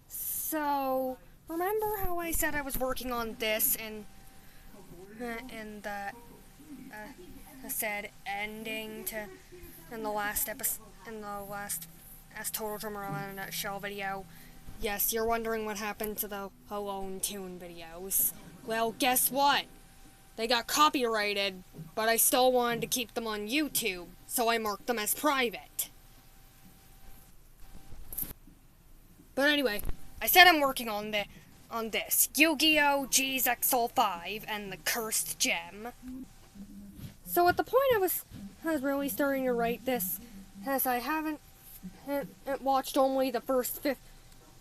So, remember how I said I was working on this and the said ending to in the last episode in the last as Total Drummer in a Nutshell video? Yes, you're wondering what happened to the Alone Tune videos. Well, guess what? They got copyrighted, but I still wanted to keep them on YouTube, so I marked them as private. But anyway, I said I'm working on this Yugioh G-Zexal 5 and the Cursed Gem. So at the point I was really starting to write this, as I haven't watched only the first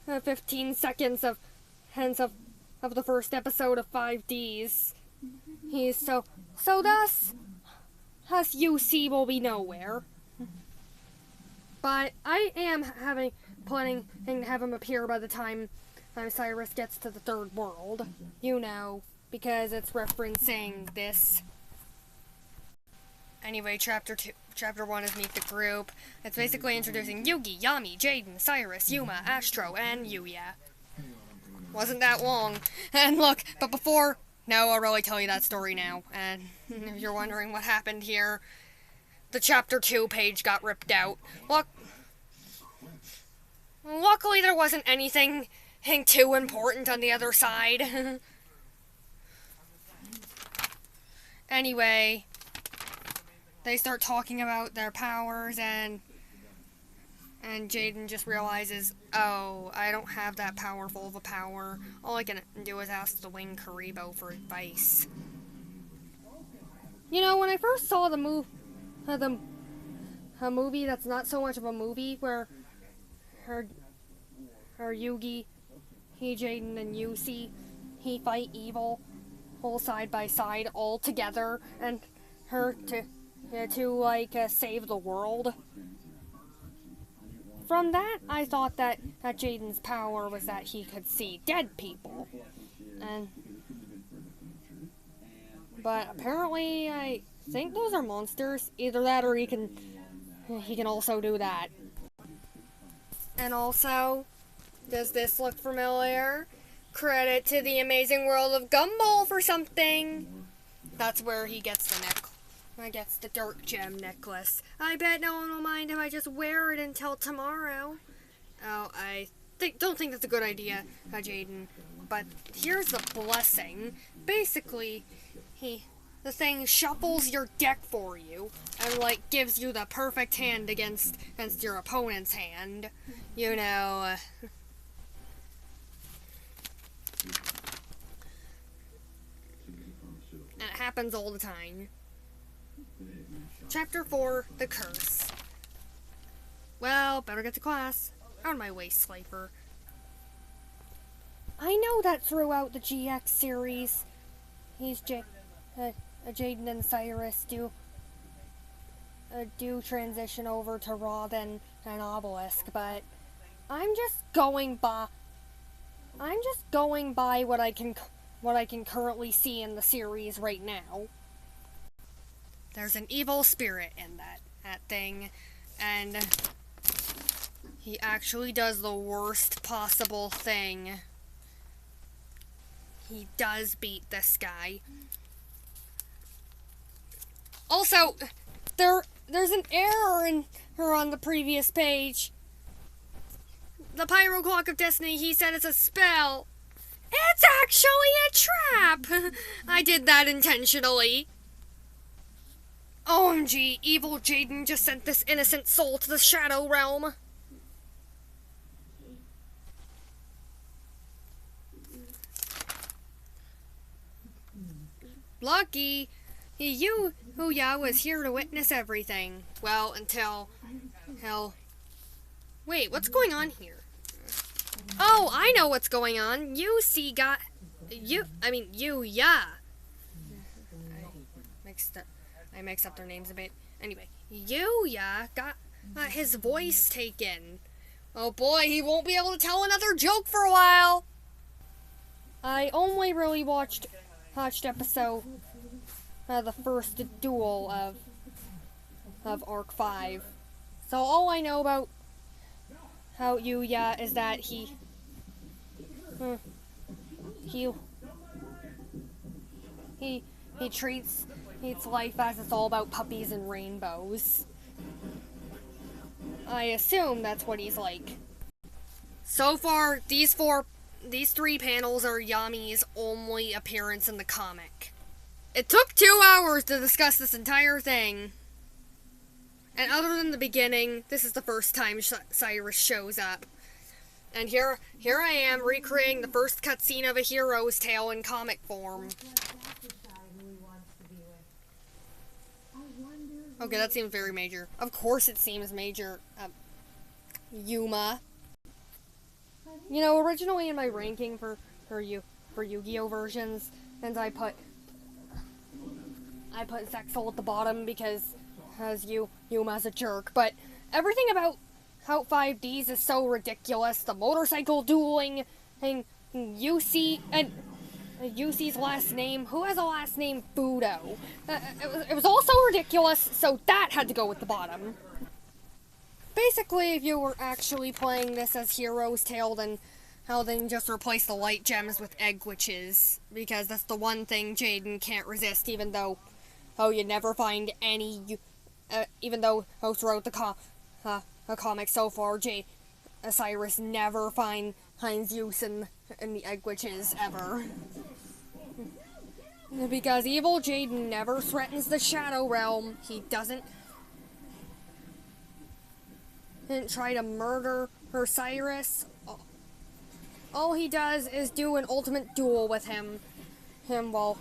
15 seconds of the first episode of 5Ds. So thus UC will be nowhere. But I am planning to have him appear by the time Cyrus gets to the third world. You know, because it's referencing this. Anyway, chapter 1 is Meet the Group. It's basically introducing Yugi, Yami, Jaden, Cyrus, Yuma, Astro, and Yuya. Wasn't that long. And look, but before... No, I'll really tell you that story now. And if you're wondering what happened here, the chapter 2 page got ripped out. Luckily there wasn't anything too important on the other side. Anyway, they start talking about their powers, and Jaden just realizes, oh, I don't have that powerful of a power. All I can do is ask the Winged Karibo for advice. You know, when I first saw the movie that's not so much of a movie, where her Yugi, Jaden, and Yusi, fight evil, all side by side, all together, and her to save the world. From that, I thought that Jaden's power was that he could see dead people. But apparently, I think those are monsters. Either that or he can also do that. And also, does this look familiar? Credit to the amazing world of Gumball for something. That's where he gets the necklace. I gets the Dark Gem necklace. I bet no one will mind if I just wear it until tomorrow. Oh, I don't think that's a good idea, Jaden. But here's the blessing. Basically, the thing shuffles your deck for you and gives you the perfect hand against your opponent's hand. You know. And it happens all the time. Chapter 4, The Curse. Well, better get to class. Out of my way, Slifer. I know that throughout the GX series, Jaden and Cyrus do transition over to Robin and Obelisk, but I'm just going by what I can currently see in the series right now. There's an evil spirit in that thing, and he actually does the worst possible thing. He does beat this guy. Also, there's an error in her on the previous page. The Pyro Clock of Destiny, he said it's a spell. It's actually a trap! I did that intentionally. OMG, evil Jaden just sent this innocent soul to the Shadow Realm. Lucky, Yugioh was here to witness everything. Well, until... Wait, what's going on here? Oh, I know what's going on. Yuya. I mixed up their names a bit. Anyway, Yuya got his voice taken. Oh boy, he won't be able to tell another joke for a while. I only really watched episode the first duel of Arc 5. So all I know about Yugioh is that he he treats life as it's all about puppies and rainbows. I assume that's what he's like. So far, these three panels are Yami's only appearance in the comic. It took 2 hours to discuss this entire thing. And other than the beginning, this is the first time Cyrus shows up. And here I am recreating the first cutscene of a hero's tale in comic form. Okay, that seems very major. Of course it seems major, Yuma. You know, originally in my ranking for Yu-Gi-Oh versions, and I put Zexal at the bottom because Yuma's a jerk, but everything about how 5Ds is so ridiculous. The motorcycle dueling, and UC's last name, who has a last name Fudo? It was also ridiculous, so that had to go with the bottom. Basically, if you were actually playing this as Hero's Tale, then just replace the light gems with egg witches, because that's the one thing Jaden can't resist, even though you never find any, even though throughout the comic so far, Cyrus never finds use in the egg witches ever. Because evil Jaden never threatens the Shadow Realm. He doesn't try to murder her Cyrus. All he does is do an ultimate duel with him while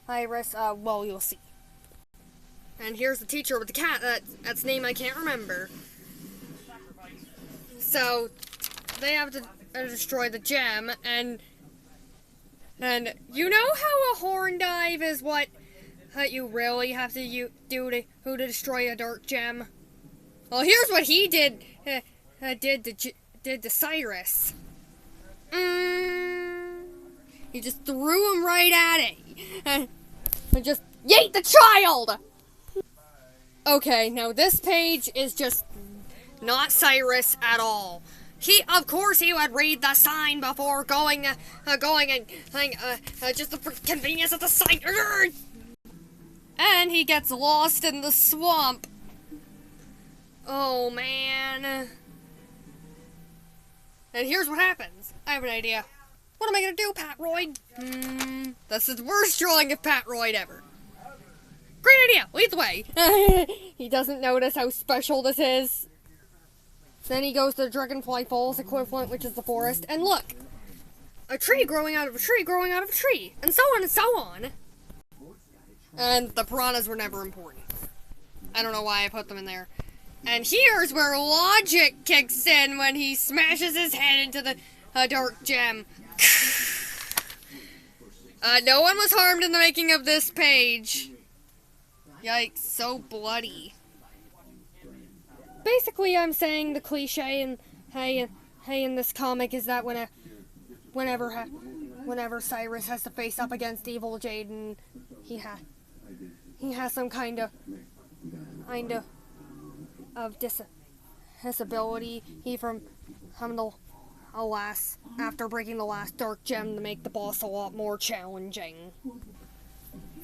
Cyrus, well, you'll see. And here's the teacher with the cat, that's name I can't remember. So, they have to destroy the gem, and you know how a horn dive is what you really have to do to destroy a dark gem? Well, here's what he did to Cyrus. He just threw him right at it, and just yeet the child! Okay, now this page is just not Cyrus at all. Of course he would read the sign before going and just the convenience of the sign. And he gets lost in the swamp. Oh, man. And here's what happens. I have an idea. What am I gonna do, Patroid? That's the worst drawing of Patroid ever. Great idea! Lead the way! He doesn't notice how special this is. Then he goes to the Dragonfly Falls equivalent, which is the forest, and look! A tree growing out of a tree growing out of a tree, and so on and so on. And the piranhas were never important. I don't know why I put them in there. And here's where logic kicks in when he smashes his head into the dark gem. No one was harmed in the making of this page. Yikes, so bloody. Basically, I'm saying the cliche in this comic is that whenever Cyrus has to face up against evil Jaden, he has some kind of disability. After breaking the last dark gem to make the boss a lot more challenging.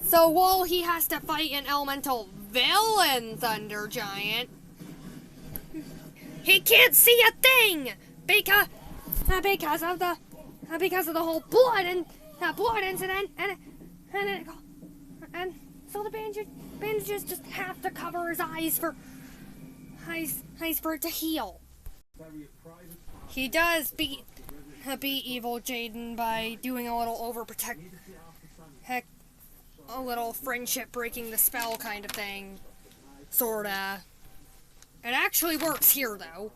So while he has to fight an elemental villain Thunder Giant, he can't see a thing because of the whole blood incident and so the bandages just have to cover his eyes for it to heal. He does beat evil Jaden by doing a little a little friendship breaking the spell kind of thing. Sorta. It actually works here though.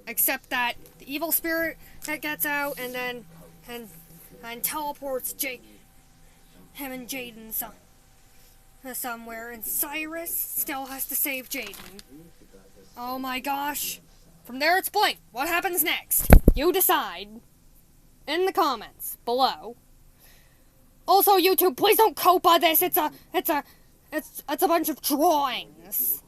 Except that the evil spirit that gets out and then teleports him and Jaden somewhere, and Cyrus still has to save Jaden. Oh my gosh. From there it's blank. What happens next? You decide. In the comments below. Also, YouTube, please don't cope on this. It's a bunch of drawings.